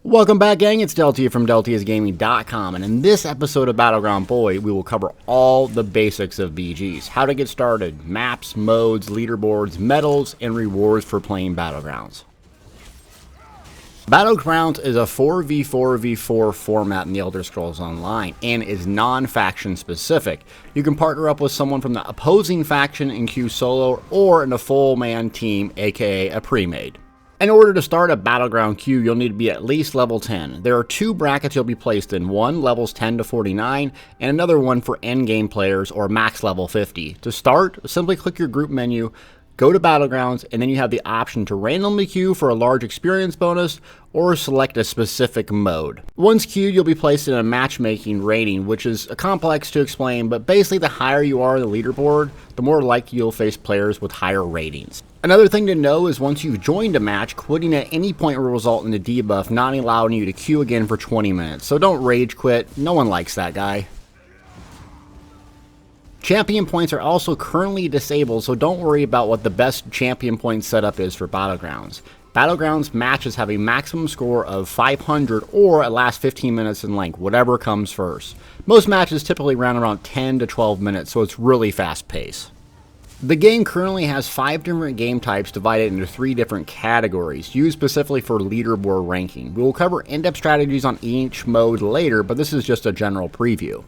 Welcome back, gang. It's Deltia from DeltiasGaming.com, and in this episode of Battleground Bully, we will cover all the basics of BGs, how to get started, maps, modes, leaderboards, medals, and rewards for playing Battlegrounds. Battlegrounds is a 4v4v4 format in the Elder Scrolls Online and is non-faction specific. You can partner up with someone from the opposing faction and queue solo or in a full-man team, aka a pre-made. In order to start a Battleground queue, you'll need to be at least level 10. There are two brackets you'll be placed in, one levels 10 to 49 and another one for endgame players or max level 50. To start, simply click your group menu, go to Battlegrounds, and then you have the option to randomly queue for a large experience bonus or select a specific mode. Once queued, you'll be placed in a matchmaking rating, which is complex to explain, but basically the higher you are in the leaderboard, the more likely you'll face players with higher ratings. Another thing to know is once you've joined a match, quitting at any point will result in a debuff, not allowing you to queue again for 20 minutes. So don't rage quit, no one likes that guy. Champion points are also currently disabled, so don't worry about what the best champion point setup is for Battlegrounds. Battlegrounds matches have a maximum score of 500 or it lasts 15 minutes in length, whatever comes first. Most matches typically run around 10 to 12 minutes, so it's really fast paced. The game currently has 5 different game types divided into 3 different categories, used specifically for leaderboard ranking. We will cover in-depth strategies on each mode later, but this is just a general preview.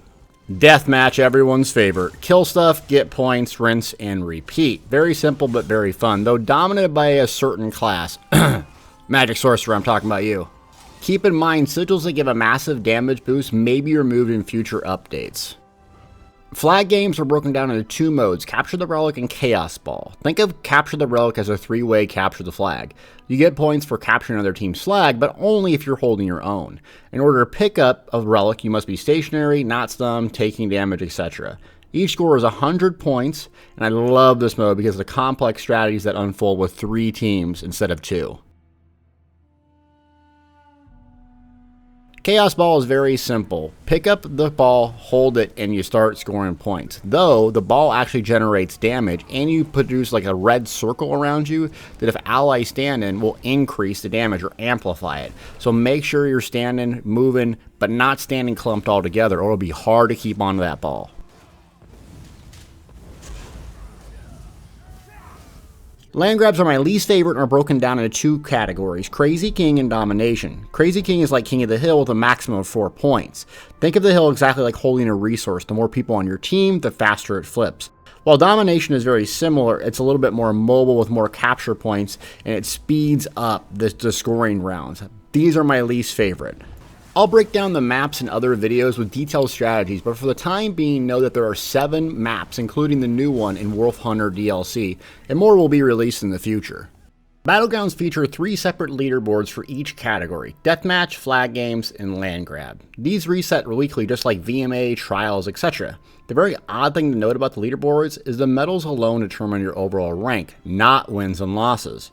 Deathmatch, everyone's favorite. Kill stuff, get points, rinse, and repeat. Very simple but very fun, though dominated by a certain class. Magic Sorcerer, I'm talking about you. Keep in mind, sigils that give a massive damage boost may be removed in future updates. Flag games are broken down into 2 modes, Capture the Relic and Chaos Ball. Think of Capture the Relic as a 3-way capture the flag. You get points for capturing another team's flag, but only if you're holding your own. In order to pick up a relic, you must be stationary, not stunned, taking damage, etc. Each score is 100 points, and I love this mode because of the complex strategies that unfold with 3 teams instead of 2. Chaos Ball is very simple. Pick up the ball, hold it, and you start scoring points. Though, the ball actually generates damage, and you produce like a red circle around you that if allies stand in will increase the damage or amplify it. So make sure you're standing, moving, but not standing clumped all together, or it'll be hard to keep onto that ball. Land grabs are my least favorite and are broken down into 2 categories, Crazy King and Domination. Crazy King is like King of the Hill with a maximum of 4 points. Think of the hill exactly like holding a resource. The more people on your team, the faster it flips. While Domination is very similar, it's a little bit more mobile with more capture points, and it speeds up the scoring rounds. These are my least favorite. I'll break down the maps in other videos with detailed strategies, but for the time being, know that there are 7 maps, including the new one in Wolf Hunter DLC, and more will be released in the future. Battlegrounds feature 3 separate leaderboards for each category: Deathmatch, Flag Games, and Land Grab. These reset weekly just like VMA, Trials, etc. The very odd thing to note about the leaderboards is the medals alone determine your overall rank, not wins and losses.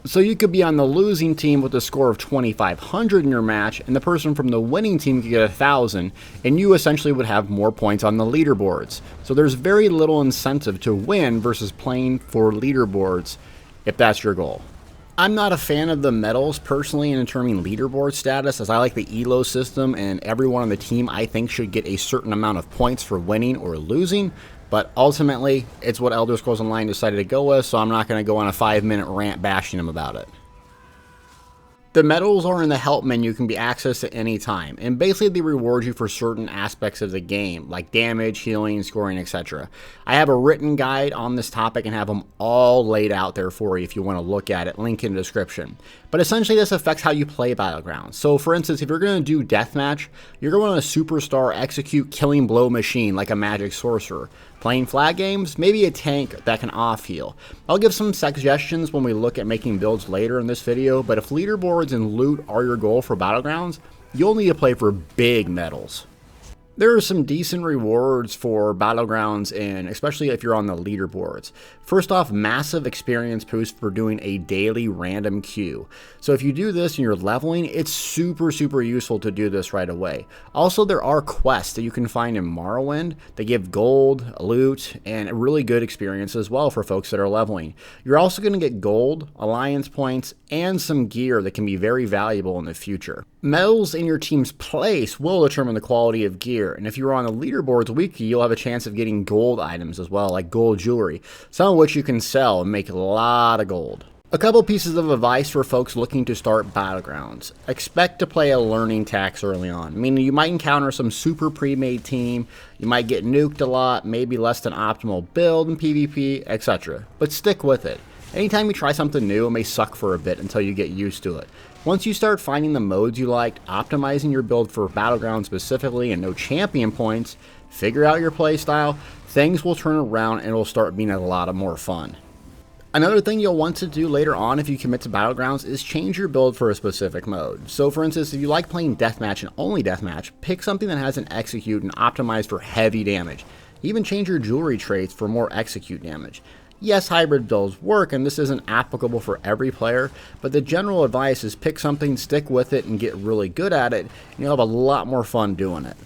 So you could be on the losing team with a score of 2,500 in your match, and the person from the winning team could get 1,000, and you essentially would have more points on the leaderboards. So there's very little incentive to win versus playing for leaderboards if that's your goal. I'm not a fan of the medals personally in determining leaderboard status, as I like the ELO system, and everyone on the team I think should get a certain amount of points for winning or losing. But ultimately, it's what Elder Scrolls Online decided to go with, so I'm not going to go on a 5-minute rant bashing them about it. The medals are in the help menu, can be accessed at any time, and basically they reward you for certain aspects of the game, like damage, healing, scoring, etc. I have a written guide on this topic and have them all laid out there for you if you want to look at it, link in the description. But essentially this affects how you play Battlegrounds. So for instance, if you're going to do Deathmatch, you're going to want a superstar execute killing blow machine like a Magic Sorcerer. Playing Flag Games, maybe a tank that can off-heal. I'll give some suggestions when we look at making builds later in this video, but if leaderboards and loot are your goal for Battlegrounds, you'll need to play for big medals. There are some decent rewards for Battlegrounds, and especially if you're on the leaderboards. First off, massive experience boost for doing a daily random queue. So if you do this and you're leveling, it's super useful to do this right away. Also, there are quests that you can find in Morrowind that give gold, loot, and a really good experience as well for folks that are leveling. You're also going to get gold, alliance points, and some gear that can be very valuable in the future. Medals in your team's place will determine the quality of gear, and if you're on the leaderboards weekly, you'll have a chance of getting gold items as well, like gold jewelry, some of which you can sell and make a lot of gold. A couple pieces of advice for folks looking to start Battlegrounds. Expect to play a learning tax early on, meaning you might encounter some super pre-made team, you might get nuked a lot, maybe less than optimal build in PvP, etc. But stick with it. Anytime you try something new, it may suck for a bit until you get used to it. Once you start finding the modes you liked, optimizing your build for Battlegrounds specifically and no champion points, figure out your playstyle, things will turn around and it'll start being a lot more fun. Another thing you'll want to do later on if you commit to Battlegrounds is change your build for a specific mode. So for instance, if you like playing Deathmatch and only Deathmatch, pick something that has an execute and optimized for heavy damage. Even change your jewelry traits for more execute damage. Yes, hybrid builds work, and this isn't applicable for every player, but the general advice is pick something, stick with it, and get really good at it, and you'll have a lot more fun doing it.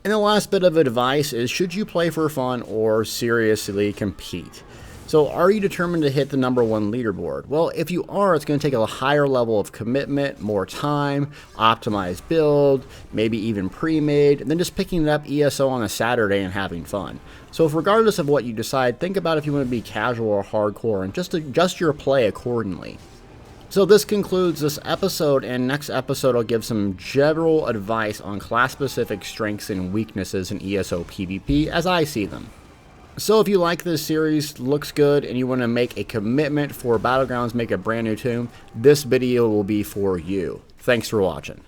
And the last bit of advice is, should you play for fun or seriously compete? So are you determined to hit the #1 leaderboard? Well, if you are, it's going to take a higher level of commitment, more time, optimized build, maybe even pre-made, and then just picking it up ESO on a Saturday and having fun. So if regardless of what you decide, think about if you want to be casual or hardcore and just adjust your play accordingly. So this concludes this episode, and next episode I'll give some general advice on class-specific strengths and weaknesses in ESO PvP as I see them. So if you like this series, looks good, and you want to make a commitment for Battlegrounds, make a brand new tomb, this video will be for you. Thanks for watching.